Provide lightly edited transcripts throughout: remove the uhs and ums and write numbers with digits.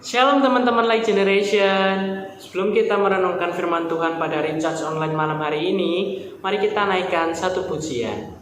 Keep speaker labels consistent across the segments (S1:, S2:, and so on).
S1: Shalom teman-teman Light Generation. Sebelum kita merenungkan firman Tuhan pada Recharge Online malam hari ini, mari kita naikkan satu pujian.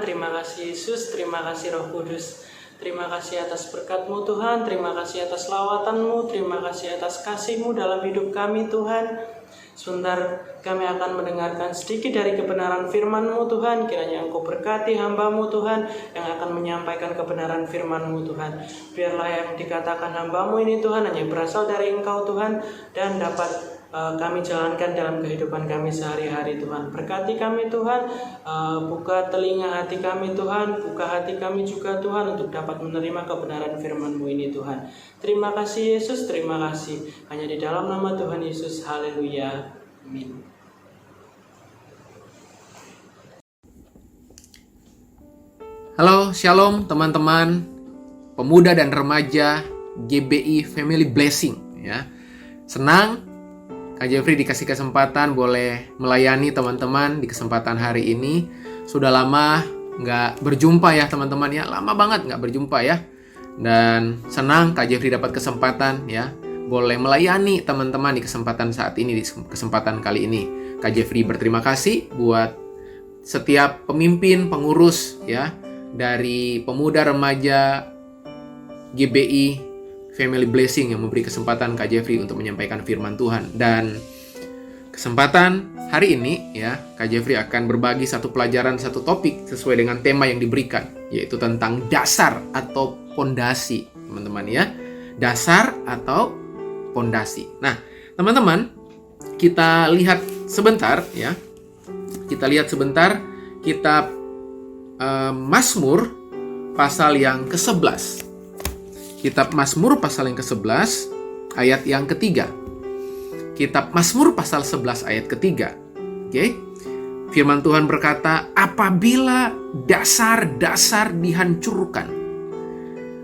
S1: terima kasih Yesus, terima kasih Roh Kudus. Terima kasih atas berkat-Mu Tuhan, terima kasih atas lawatan-Mu, terima kasih atas kasih-Mu dalam hidup kami Tuhan. Sebentar kami akan mendengarkan sedikit dari kebenaran firman-Mu Tuhan. Kiranya Engkau berkati hamba-Mu Tuhan yang akan menyampaikan kebenaran firman-Mu Tuhan. Biarlah yang dikatakan hamba-Mu ini Tuhan hanya berasal dari Engkau Tuhan, dan dapat kami jalankan dalam kehidupan kami sehari-hari Tuhan. Berkati kami Tuhan, buka telinga hati kami Tuhan, buka hati kami juga Tuhan untuk dapat menerima kebenaran firman-Mu ini Tuhan. Terima kasih Yesus, terima kasih. Hanya di dalam nama Tuhan Yesus, haleluya, amin.
S2: Halo, shalom teman-teman pemuda dan remaja GBI Family Blessing ya. Senang Kak Jeffrey dikasih kesempatan boleh melayani teman-teman di kesempatan hari ini. Sudah lama nggak berjumpa ya teman-teman ya, lama banget nggak berjumpa ya. Dan senang Kak Jeffrey dapat kesempatan ya, boleh melayani teman-teman di kesempatan saat ini, di kesempatan kali ini. Kak Jeffrey berterima kasih buat setiap pemimpin, pengurus ya, dari pemuda remaja GBI Family Blessing yang memberi kesempatan Kak Jeffrey untuk menyampaikan firman Tuhan. Dan kesempatan hari ini ya, Kak Jeffrey akan berbagi satu pelajaran, satu topik sesuai dengan tema yang diberikan, yaitu tentang dasar atau pondasi, teman-teman ya. Dasar atau pondasi. Nah, teman-teman, kita lihat sebentar ya. Kita lihat sebentar kitab Mazmur pasal yang ke-11. Kitab Mazmur pasal yang ke-11 ayat yang ketiga. Kitab Mazmur pasal 11 ayat ketiga. Oke. Firman Tuhan berkata, apabila dasar-dasar dihancurkan,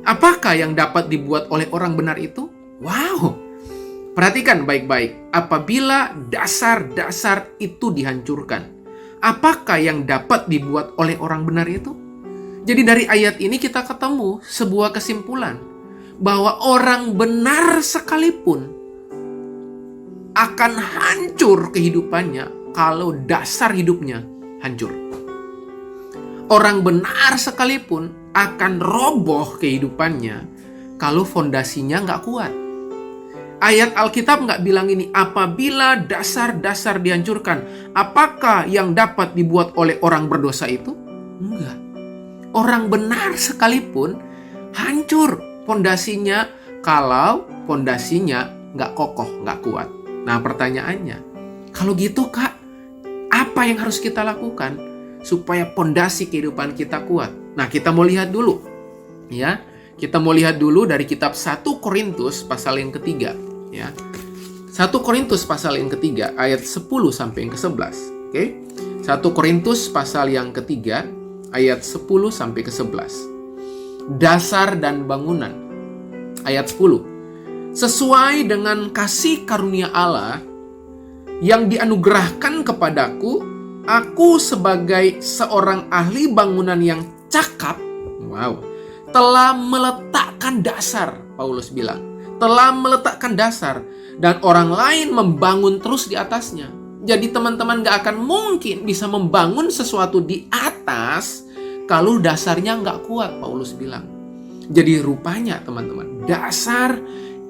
S2: apakah yang dapat dibuat oleh orang benar itu? Wow. Perhatikan baik-baik. Apabila dasar-dasar itu dihancurkan, apakah yang dapat dibuat oleh orang benar itu? Jadi dari ayat ini kita ketemu sebuah kesimpulan bahwa orang benar sekalipun akan hancur kehidupannya kalau dasar hidupnya hancur. Orang benar sekalipun akan roboh kehidupannya kalau fondasinya nggak kuat. Ayat Alkitab nggak bilang ini, apabila dasar-dasar dihancurkan, apakah yang dapat dibuat oleh orang berdosa itu? Enggak. Orang benar sekalipun hancur fondasinya kalau fondasinya nggak kokoh, nggak kuat. Nah pertanyaannya, kalau gitu Kak, apa yang harus kita lakukan supaya fondasi kehidupan kita kuat? Nah kita mau lihat dulu ya. Kita mau lihat dulu dari kitab 1 Korintus pasal yang ketiga ya. 1 Korintus pasal yang ketiga ayat 10 sampai yang ke-11. Oke. 1 Korintus pasal yang ketiga ayat 10 sampai ke-11. Dasar dan bangunan. Ayat 10. Sesuai dengan kasih karunia Allah yang dianugerahkan kepadaku, aku sebagai seorang ahli bangunan yang cakap, telah meletakkan dasar, Paulus bilang. Telah meletakkan dasar, dan orang lain membangun terus di atasnya. Jadi teman-teman gak akan mungkin bisa membangun sesuatu di atas kalau dasarnya nggak kuat, Paulus bilang. Jadi rupanya teman-teman, dasar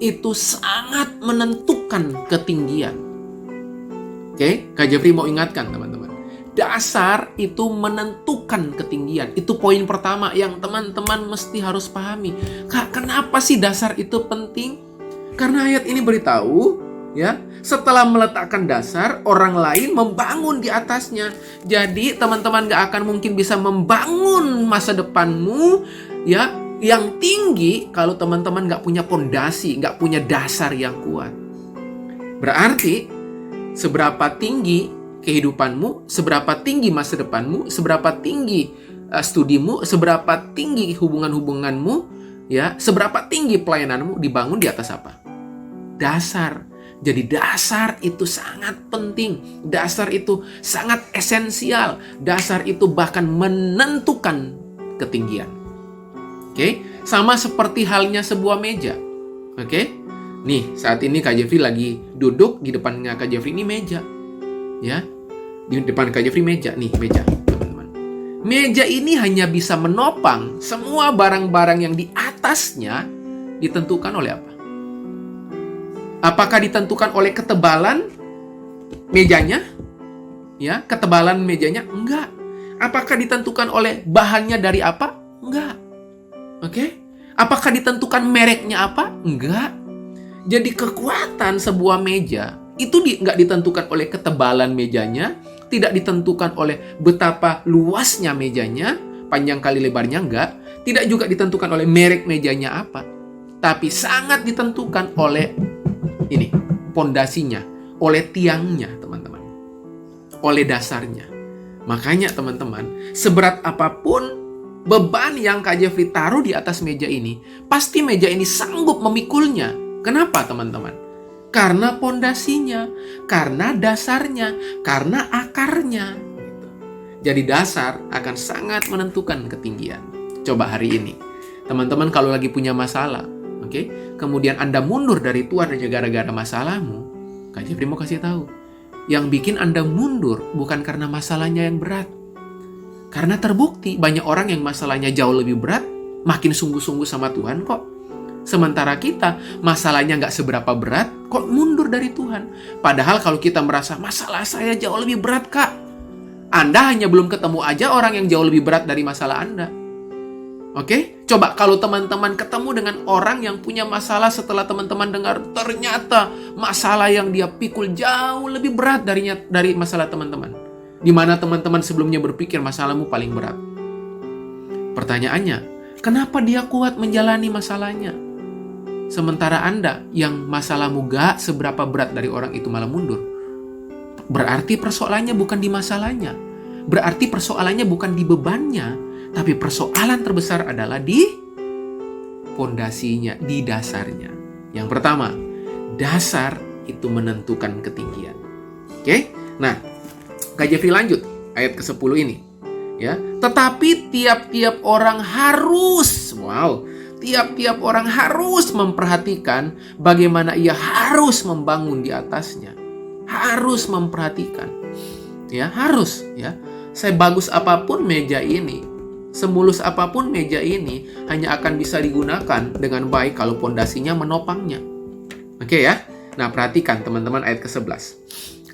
S2: itu sangat menentukan ketinggian. Oke, Kak Jeffrey mau ingatkan teman-teman. Dasar itu menentukan ketinggian. Itu poin pertama yang teman-teman mesti harus pahami. Kak, kenapa sih dasar itu penting? Karena ayat ini beritahu, ya, setelah meletakkan dasar, orang lain membangun di atasnya. Jadi teman-teman gak akan mungkin bisa membangun masa depanmu ya yang tinggi kalau teman-teman gak punya pondasi, gak punya dasar yang kuat. Berarti seberapa tinggi kehidupanmu, seberapa tinggi masa depanmu, seberapa tinggi studimu, seberapa tinggi hubungan-hubunganmu, ya, seberapa tinggi pelayananmu dibangun di atas apa? Dasar. Jadi dasar itu sangat penting, dasar itu sangat esensial, dasar itu bahkan menentukan ketinggian. Oke, sama seperti halnya sebuah meja. Oke, nih saat ini Kak Jeffrey lagi duduk di depannya Kak Jeffrey, ini meja, ya, di depan Kak Jeffrey meja, nih meja, teman-teman. Meja ini hanya bisa menopang semua barang-barang yang di atasnya ditentukan oleh apa? Apakah ditentukan oleh ketebalan mejanya? Ya, ketebalan mejanya? Enggak. Apakah ditentukan oleh bahannya dari apa? Enggak. Oke? Apakah ditentukan mereknya apa? Enggak. Jadi kekuatan sebuah meja itu nggak ditentukan oleh ketebalan mejanya, tidak ditentukan oleh betapa luasnya mejanya, panjang kali lebarnya enggak, tidak juga ditentukan oleh merek mejanya apa, tapi sangat ditentukan oleh ini, pondasinya, oleh tiangnya, teman-teman, oleh dasarnya. Makanya teman-teman, seberat apapun beban yang Kak Jeffrey taruh di atas meja ini, pasti meja ini sanggup memikulnya. Kenapa teman-teman? Karena pondasinya, karena dasarnya, karena akarnya. Jadi dasar akan sangat menentukan ketinggian. Coba hari ini, teman-teman kalau lagi punya masalah, oke, kemudian Anda mundur dari Tuhan hanya gara-gara masalahmu, Kak Jeffrey mau kasih tahu, yang bikin Anda mundur bukan karena masalahnya yang berat. Karena terbukti banyak orang yang masalahnya jauh lebih berat, makin sungguh-sungguh sama Tuhan kok. Sementara kita, masalahnya nggak seberapa berat, kok mundur dari Tuhan. Padahal kalau kita merasa, masalah saya jauh lebih berat, Kak. Anda hanya belum ketemu aja orang yang jauh lebih berat dari masalah Anda. Oke? Coba kalau teman-teman ketemu dengan orang yang punya masalah setelah teman-teman dengar, ternyata masalah yang dia pikul jauh lebih berat dari masalah teman-teman. Di mana teman-teman sebelumnya berpikir masalahmu paling berat. Pertanyaannya, kenapa dia kuat menjalani masalahnya? Sementara Anda yang masalahmu gak seberapa berat dari orang itu malah mundur. Berarti persoalannya bukan di masalahnya. Berarti persoalannya bukan di bebannya. Tapi persoalan terbesar adalah di pondasinya, di dasarnya. Yang pertama, dasar itu menentukan ketinggian. Oke? Nah, Kak Jeffrey lanjut ayat ke-10 ini. Ya, tetapi tiap-tiap orang harus, tiap-tiap orang harus memperhatikan bagaimana ia harus membangun di atasnya. Harus memperhatikan. Ya, harus, ya. Sebagus apapun meja ini, semulus apapun meja ini, hanya akan bisa digunakan dengan baik kalau pondasinya menopangnya. Oke ya? Nah, perhatikan teman-teman ayat ke-11.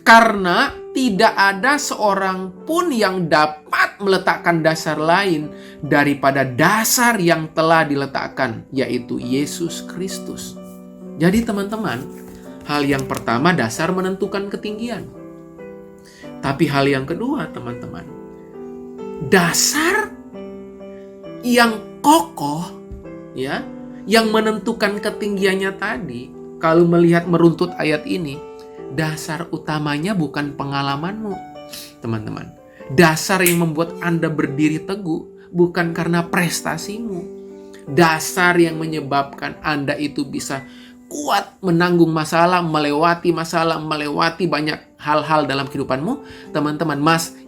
S2: Karena tidak ada seorang pun yang dapat meletakkan dasar lain daripada dasar yang telah diletakkan, yaitu Yesus Kristus. Jadi teman-teman, hal yang pertama dasar menentukan ketinggian. Tapi hal yang kedua teman-teman, dasar yang kokoh, ya, yang menentukan ketinggiannya tadi, kalau melihat meruntut ayat ini, dasar utamanya bukan pengalamanmu, teman-teman. Dasar yang membuat Anda berdiri teguh bukan karena prestasimu. Dasar yang menyebabkan Anda itu bisa kuat menanggung masalah, melewati banyak hal-hal dalam kehidupanmu. Teman-teman,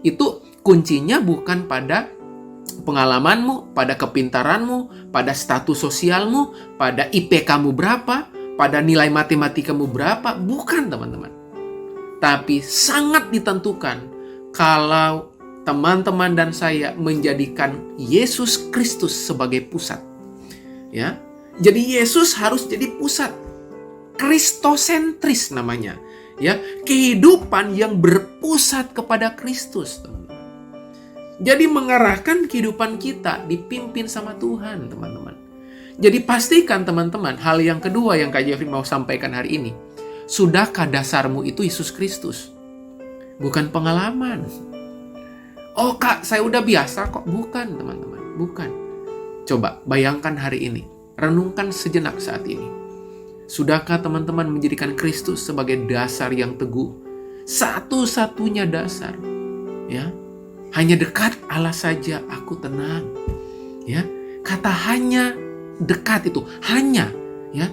S2: itu kuncinya bukan pada pengalamanmu, pada kepintaranmu, pada status sosialmu, pada IP kamu berapa, pada nilai matematikamu berapa, bukan teman-teman. Tapi sangat ditentukan kalau teman-teman dan saya menjadikan Yesus Kristus sebagai pusat. Ya. Jadi Yesus harus jadi pusat. Kristosentris namanya. Ya, kehidupan yang berpusat kepada Kristus, teman-teman. Jadi mengarahkan kehidupan kita dipimpin sama Tuhan, teman-teman. Jadi pastikan teman-teman, hal yang kedua yang Kak Jeffrey mau sampaikan hari ini, sudahkah dasarmu itu Yesus Kristus? Bukan pengalaman. Oh Kak, saya udah biasa kok. Bukan teman-teman, bukan. Coba bayangkan hari ini, renungkan sejenak saat ini. Sudahkah teman-teman menjadikan Kristus sebagai dasar yang teguh? Satu-satunya dasar. Ya, hanya dekat Allah saja aku tenang. Ya, kata hanya dekat itu, hanya, ya,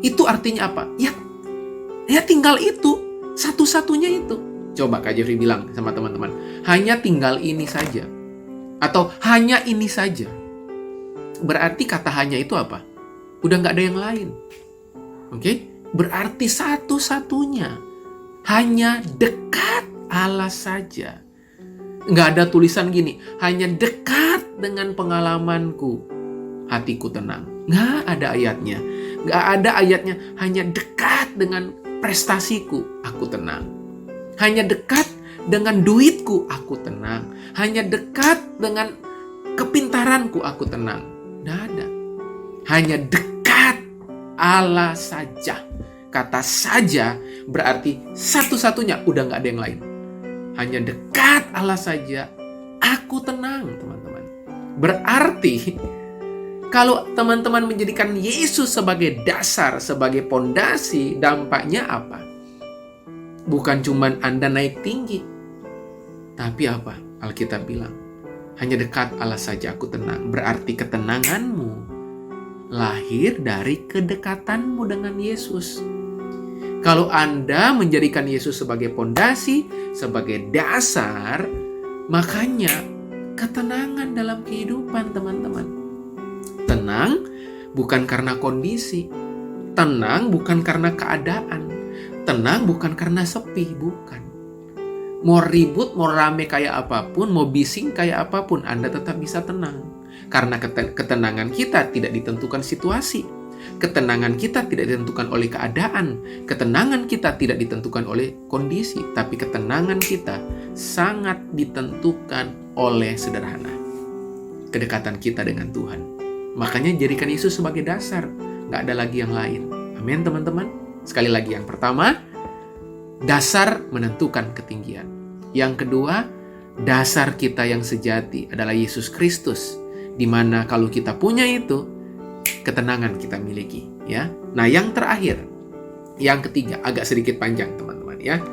S2: itu artinya apa? Ya tinggal itu, satu-satunya itu. Coba Kak Jeffrey bilang sama teman-teman, hanya tinggal ini saja, atau hanya ini saja. Berarti kata hanya itu apa? Udah nggak ada yang lain. Oke? Berarti satu-satunya, hanya dekat Allah saja. Nggak ada tulisan gini, hanya dekat dengan pengalamanku, hatiku tenang. Nggak ada ayatnya. Nggak ada ayatnya, hanya dekat dengan prestasiku, aku tenang. Hanya dekat dengan duitku, aku tenang. Hanya dekat dengan kepintaranku, aku tenang. Nggak ada. Hanya dekat Allah saja. Kata saja berarti satu-satunya, udah nggak ada yang lain. Hanya dekat Allah saja, aku tenang, teman-teman. Berarti, kalau teman-teman menjadikan Yesus sebagai dasar, sebagai pondasi, dampaknya apa? Bukan cuman Anda naik tinggi, tapi apa? Alkitab bilang, hanya dekat Allah saja aku tenang. Berarti ketenanganmu lahir dari kedekatanmu dengan Yesus. Kalau Anda menjadikan Yesus sebagai pondasi, sebagai dasar, makanya ketenangan dalam kehidupan, teman-teman. Tenang bukan karena kondisi, tenang bukan karena keadaan, tenang bukan karena sepi, bukan. Mau ribut, mau rame kayak apapun, mau bising kayak apapun, Anda tetap bisa tenang. Karena ketenangan kita tidak ditentukan situasi. Ketenangan kita tidak ditentukan oleh keadaan. Ketenangan kita tidak ditentukan oleh kondisi. Tapi ketenangan kita sangat ditentukan oleh sederhana, kedekatan kita dengan Tuhan. Makanya jadikan Yesus sebagai dasar. Nggak ada lagi yang lain. Amin, teman-teman. Sekali lagi, yang pertama, dasar menentukan ketinggian. Yang kedua, dasar kita yang sejati adalah Yesus Kristus. Di mana kalau kita punya itu, ketenangan kita miliki, ya. Nah, yang terakhir, yang ketiga, agak sedikit panjang, teman-teman, ya.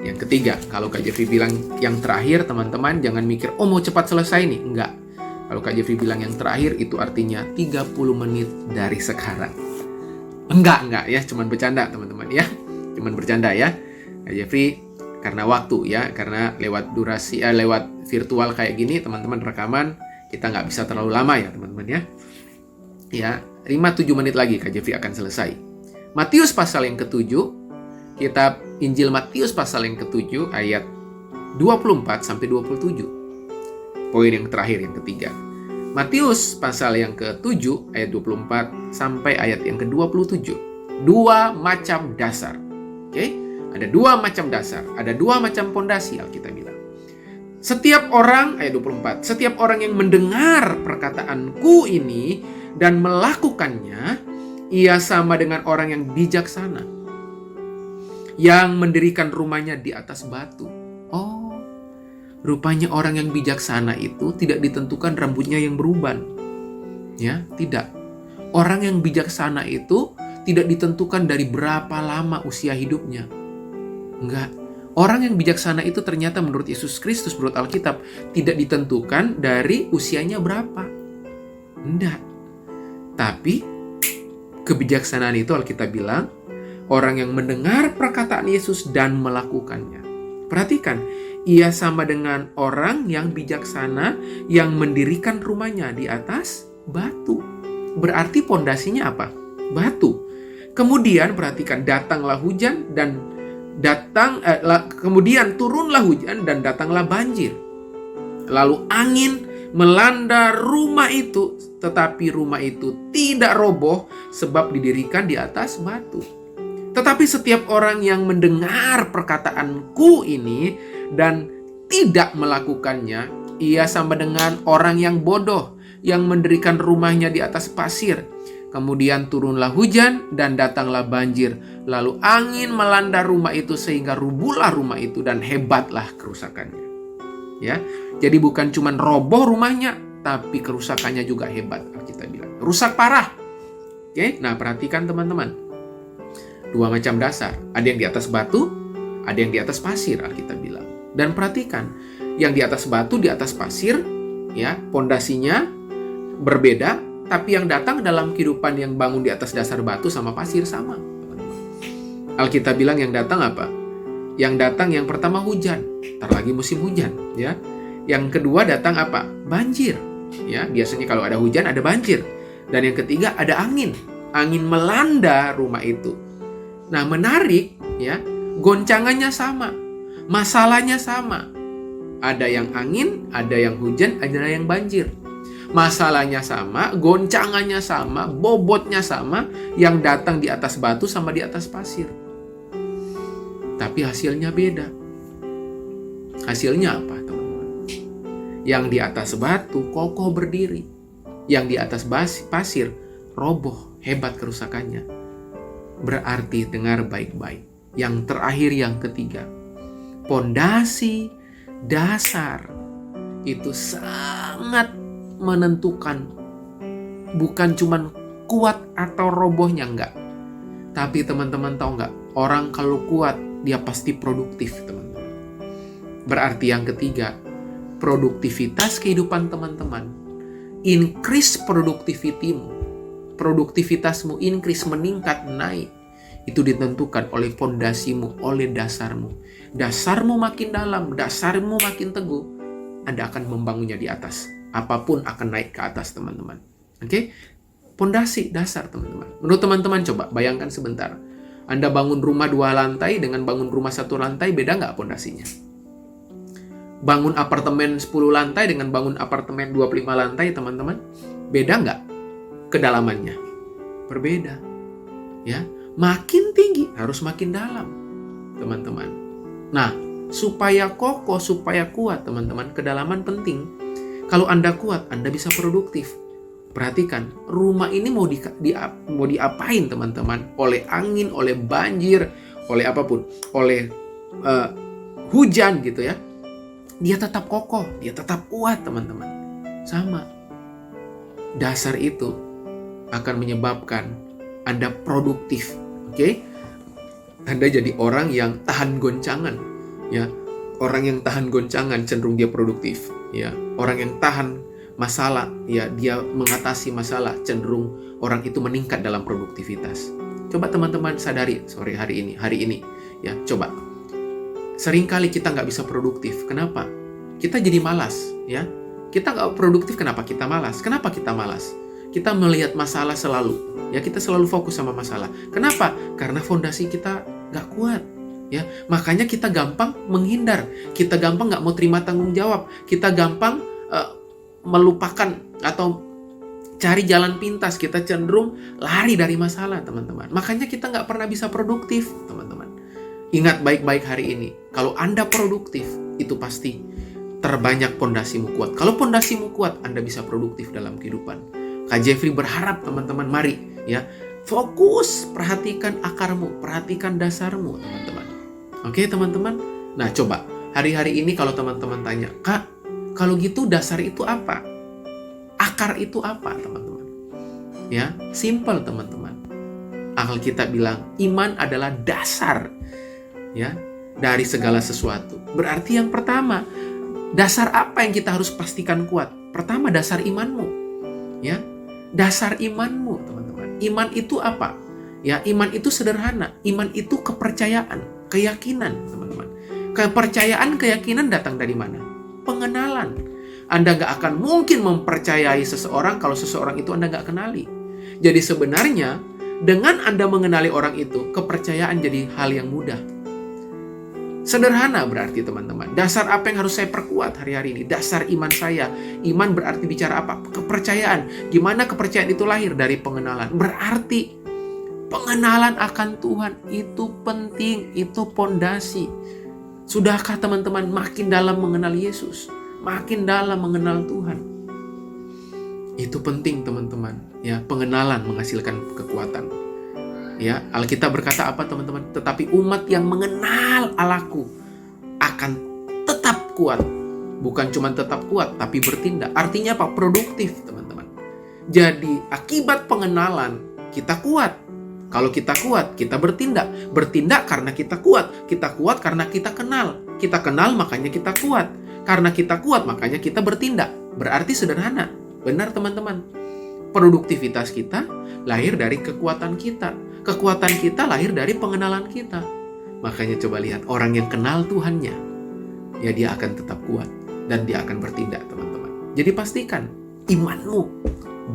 S2: Yang ketiga, kalau Kak Jeffrey bilang yang terakhir, teman-teman, jangan mikir, oh mau cepat selesai nih. Enggak. Kalau Kak Jeffrey bilang yang terakhir, itu artinya 30 menit dari sekarang. Enggak, ya. Cuman bercanda, teman-teman, ya. Cuman bercanda, ya. Kak Jeffrey, karena waktu, ya. Karena lewat durasi, lewat virtual kayak gini, teman-teman, rekaman, kita nggak bisa terlalu lama, ya, teman-teman, ya. Ya, 5-7 menit lagi Kak Jeffrey akan selesai. Matius pasal yang ke-7, kitab Injil Matius pasal yang ke-7 ayat 24 sampai 27. Poin yang terakhir, yang ketiga. Matius pasal yang ke-7 ayat 24 sampai ayat yang ke-27. Dua macam dasar. Oke? Ada dua macam dasar, ada dua macam pondasi, Alkitab bilang. Setiap orang, ayat 24, setiap orang yang mendengar perkataanku ini dan melakukannya, ia sama dengan orang yang bijaksana, yang mendirikan rumahnya di atas batu. Oh, rupanya orang yang bijaksana itu tidak ditentukan rambutnya yang beruban. Ya, tidak. Orang yang bijaksana itu tidak ditentukan dari berapa lama usia hidupnya. Enggak. Orang yang bijaksana itu ternyata menurut Yesus Kristus, menurut Alkitab, tidak ditentukan dari usianya berapa. Enggak. Tapi kebijaksanaan itu, Alkitab bilang, orang yang mendengar perkataan Yesus dan melakukannya. Perhatikan, ia sama dengan orang yang bijaksana yang mendirikan rumahnya di atas batu. Berarti pondasinya apa? Batu. Kemudian perhatikan, kemudian turunlah hujan dan datanglah banjir. Lalu angin melanda rumah itu, tetapi rumah itu tidak roboh sebab didirikan di atas batu. Tetapi setiap orang yang mendengar perkataanku ini dan tidak melakukannya, ia sama dengan orang yang bodoh yang mendirikan rumahnya di atas pasir. Kemudian turunlah hujan dan datanglah banjir. Lalu angin melanda rumah itu sehingga rubuhlah rumah itu dan hebatlah kerusakannya. Ya, jadi bukan cuma roboh rumahnya, tapi kerusakannya juga hebat, kita bilang. Rusak parah. Oke, nah perhatikan teman-teman. Dua macam dasar. Ada yang di atas batu, ada yang di atas pasir, Alkitab bilang. Dan perhatikan, yang di atas batu, di atas pasir, ya, pondasinya berbeda, tapi yang datang dalam kehidupan yang bangun di atas dasar batu sama pasir sama. Alkitab bilang yang datang apa? Yang datang yang pertama hujan, ntar lagi musim hujan, ya. Yang kedua datang apa? Banjir, ya. Biasanya kalau ada hujan ada banjir. Dan yang ketiga ada angin. Angin melanda rumah itu. Nah, menarik, ya. Goncangannya sama, masalahnya sama. Ada yang angin, ada yang hujan, ada yang banjir. Masalahnya sama, goncangannya sama, bobotnya sama, yang datang di atas batu sama di atas pasir. Tapi hasilnya beda. Hasilnya apa, teman-teman? Yang di atas batu kokoh berdiri. Yang di atas pasir roboh, hebat kerusakannya. Berarti dengar baik-baik. Yang terakhir, yang ketiga. Pondasi dasar itu sangat menentukan, bukan cuman kuat atau robohnya, enggak. Tapi teman-teman tahu enggak, orang kalau kuat dia pasti produktif, teman-teman. Berarti yang ketiga, produktivitas kehidupan teman-teman, increase produktivitasmu increase, meningkat, naik, itu ditentukan oleh fondasimu, oleh dasarmu. Dasarmu makin dalam, dasarmu makin teguh, Anda akan membangunnya di atas. Apapun akan naik ke atas, teman-teman. Oke? Pondasi dasar, teman-teman. Menurut teman-teman, coba bayangkan sebentar. Anda bangun rumah 2 lantai dengan bangun rumah 1 lantai, beda nggak pondasinya? Bangun apartemen 10 lantai dengan bangun apartemen 25 lantai, teman-teman, beda nggak kedalamannya? Berbeda. Ya, makin tinggi harus makin dalam, teman-teman. Nah, supaya kokoh, supaya kuat, teman-teman, kedalaman penting. Kalau Anda kuat, Anda bisa produktif. Perhatikan, rumah ini mau diapain, teman-teman? Oleh angin, oleh banjir, oleh apapun, oleh hujan gitu ya. Dia tetap kokoh, dia tetap kuat, teman-teman. Sama. Dasar itu akan menyebabkan Anda produktif, oke? Anda jadi orang yang tahan goncangan, ya. Orang yang tahan goncangan cenderung dia produktif, ya. Orang yang tahan masalah, ya, dia mengatasi masalah, cenderung orang itu meningkat dalam produktivitas. Coba teman-teman sadari sore hari ini, ya, coba. Seringkali kita nggak bisa produktif. Kenapa? Kita jadi malas, ya. Kita nggak produktif, kenapa kita malas? Kenapa kita malas? Kita melihat masalah selalu, ya, kita selalu fokus sama masalah. Kenapa? Karena fondasi kita nggak kuat. Ya, makanya kita gampang menghindar, kita gampang nggak mau terima tanggung jawab, kita gampang melupakan atau cari jalan pintas, kita cenderung lari dari masalah, teman-teman. Makanya kita nggak pernah bisa produktif, teman-teman. Ingat baik-baik hari ini, kalau Anda produktif, itu pasti terbanyak pondasimu kuat. Kalau pondasimu kuat, Anda bisa produktif dalam kehidupan. Kak Jeffrey berharap teman-teman, mari ya, fokus, perhatikan akarmu, perhatikan dasarmu, teman-teman. Oke, teman-teman? Nah, coba hari-hari ini kalau teman-teman tanya, Kak, kalau gitu dasar itu apa? Akar itu apa, teman-teman? Ya, simple, teman-teman. Alkitab bilang, iman adalah dasar, ya, dari segala sesuatu. Berarti yang pertama, dasar apa yang kita harus pastikan kuat? Pertama, dasar imanmu. Ya, dasar imanmu, teman-teman. Iman itu apa? Ya, iman itu sederhana. Iman itu kepercayaan. Keyakinan, teman-teman. Kepercayaan, keyakinan datang dari mana? Pengenalan. Anda nggak akan mungkin mempercayai seseorang kalau seseorang itu Anda nggak kenali. Jadi sebenarnya, dengan Anda mengenali orang itu, kepercayaan jadi hal yang mudah. Sederhana berarti, teman-teman. Dasar apa yang harus saya perkuat hari-hari ini? Dasar iman saya. Iman berarti bicara apa? Kepercayaan. Gimana kepercayaan itu lahir? Dari pengenalan. Berarti pengenalan akan Tuhan itu penting, itu pondasi. Sudahkah teman-teman makin dalam mengenal Yesus? Makin dalam mengenal Tuhan? Itu penting, teman-teman. Ya, pengenalan menghasilkan kekuatan. Ya, Alkitab berkata apa, teman-teman? Tetapi umat yang mengenal Allahku akan tetap kuat. Bukan cuma tetap kuat, tapi bertindak. Artinya apa? Produktif, teman-teman. Jadi, akibat pengenalan, kita kuat. Kalau kita kuat, kita bertindak. Bertindak karena kita kuat. Kita kuat karena kita kenal. Kita kenal, makanya kita kuat. Karena kita kuat, makanya kita bertindak. Berarti sederhana. Benar, teman-teman. Produktivitas kita lahir dari kekuatan kita. Kekuatan kita lahir dari pengenalan kita. Makanya coba lihat, orang yang kenal Tuhannya, ya dia akan tetap kuat. Dan dia akan bertindak, teman-teman. Jadi pastikan, imanmu,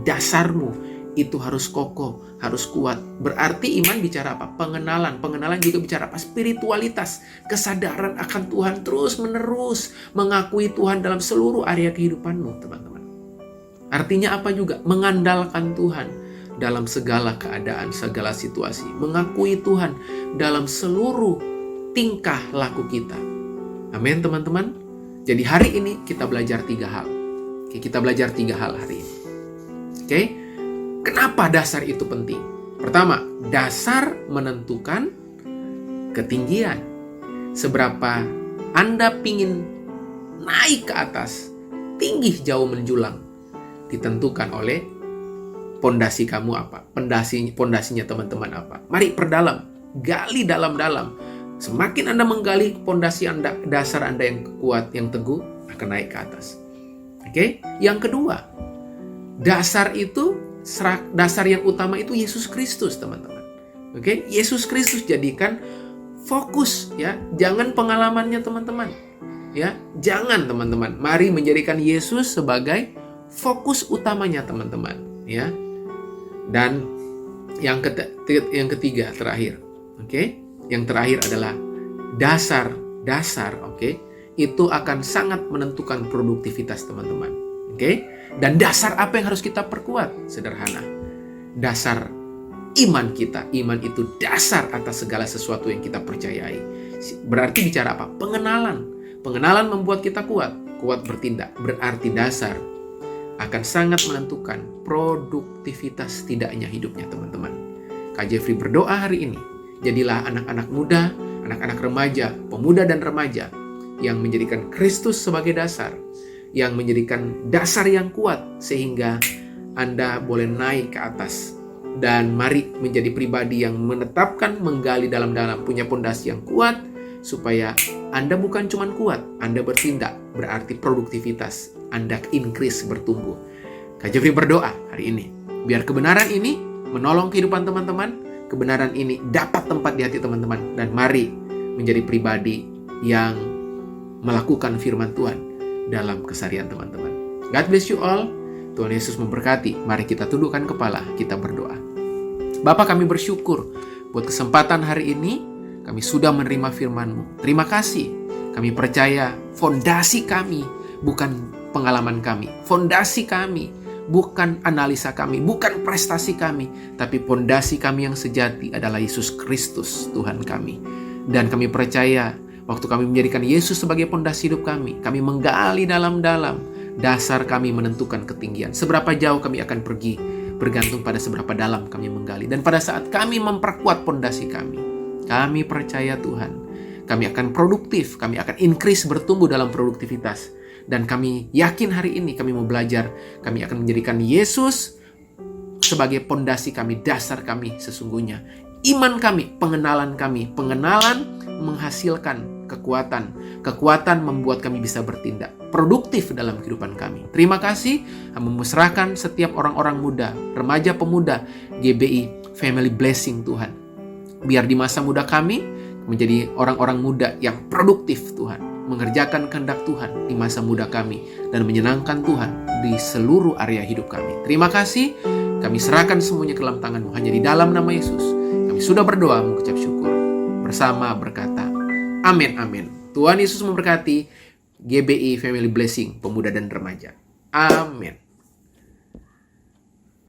S2: dasarmu, itu harus kokoh, harus kuat. Berarti iman bicara apa? Pengenalan. Pengenalan juga bicara apa? Spiritualitas, kesadaran akan Tuhan terus-menerus, mengakui Tuhan dalam seluruh area kehidupanmu, teman-teman. Artinya apa juga? Mengandalkan Tuhan dalam segala keadaan, segala situasi. Mengakui Tuhan dalam seluruh tingkah laku kita. Amin, teman-teman. Jadi hari ini kita belajar 3 hal. Oke, kita belajar 3 hal hari ini. Oke, kenapa dasar itu penting? Pertama, dasar menentukan ketinggian. Seberapa Anda pingin naik ke atas, tinggi jauh menjulang, ditentukan oleh pondasi kamu apa? Pondasinya teman-teman apa? Mari perdalam, gali dalam-dalam. Semakin Anda menggali pondasi Anda, dasar Anda yang kuat, yang teguh, akan naik ke atas. Oke? Yang kedua, dasar yang utama itu Yesus Kristus, teman-teman. Oke? Yesus Kristus jadikan fokus, ya. Jangan pengalamannya, teman-teman. Ya, jangan, teman-teman. Mari menjadikan Yesus sebagai fokus utamanya, teman-teman, ya. Dan yang ketiga terakhir, oke? Yang terakhir adalah dasar, oke? Itu akan sangat menentukan produktivitas, teman-teman. Oke? Dan dasar apa yang harus kita perkuat? Sederhana. Dasar iman kita. Iman itu dasar atas segala sesuatu yang kita percayai. Berarti bicara apa? Pengenalan. Pengenalan membuat kita kuat. Kuat bertindak. Berarti dasar akan sangat menentukan produktivitas tidaknya hidupnya, teman-teman. Kak Jeffrey berdoa hari ini. Jadilah anak-anak muda, anak-anak remaja, pemuda dan remaja yang menjadikan Kristus sebagai dasar, yang menjadikan dasar yang kuat sehingga Anda boleh naik ke atas. Dan mari menjadi pribadi yang menetapkan, menggali dalam-dalam, punya pondasi yang kuat, supaya Anda bukan cuma kuat, Anda bertindak, berarti produktivitas Anda increase, bertumbuh. Kak Jeffrey berdoa hari ini, biar kebenaran ini menolong kehidupan teman-teman, kebenaran ini dapat tempat di hati teman-teman, dan mari menjadi pribadi yang melakukan firman Tuhan dalam keseharian teman-teman. God bless you all. Tuhan Yesus memberkati. Mari kita tundukkan kepala, kita berdoa. Bapa, kami bersyukur buat kesempatan hari ini. Kami sudah menerima firman-Mu. Terima kasih. Kami percaya fondasi kami bukan pengalaman kami. Fondasi kami bukan analisa kami, bukan prestasi kami, tapi fondasi kami yang sejati adalah Yesus Kristus, Tuhan kami. Dan kami percaya waktu kami menjadikan Yesus sebagai pondasi hidup kami menggali dalam-dalam, dasar kami menentukan ketinggian. Seberapa jauh kami akan pergi bergantung pada seberapa dalam kami menggali. Dan pada saat kami memperkuat pondasi kami percaya Tuhan, kami akan produktif, kami akan increase, bertumbuh dalam produktivitas. Dan kami yakin hari ini kami mau belajar, kami akan menjadikan Yesus sebagai pondasi kami, dasar kami sesungguhnya. Iman kami, pengenalan menghasilkan kekuatan. Kekuatan membuat kami bisa bertindak produktif dalam kehidupan kami. Terima kasih, kami menyerahkan setiap orang-orang muda, remaja, pemuda, GBI Family Blessing Tuhan. Biar di masa muda kami menjadi orang-orang muda yang produktif Tuhan, mengerjakan kehendak Tuhan di masa muda kami, dan menyenangkan Tuhan di seluruh area hidup kami. Terima kasih, kami serahkan semuanya ke dalam tangan-Mu. Hanya di dalam nama Yesus kami sudah berdoa, mengucap syukur, bersama berkata, amin, amin. Tuhan Yesus memberkati GBI Family Blessing, pemuda dan remaja. Amin.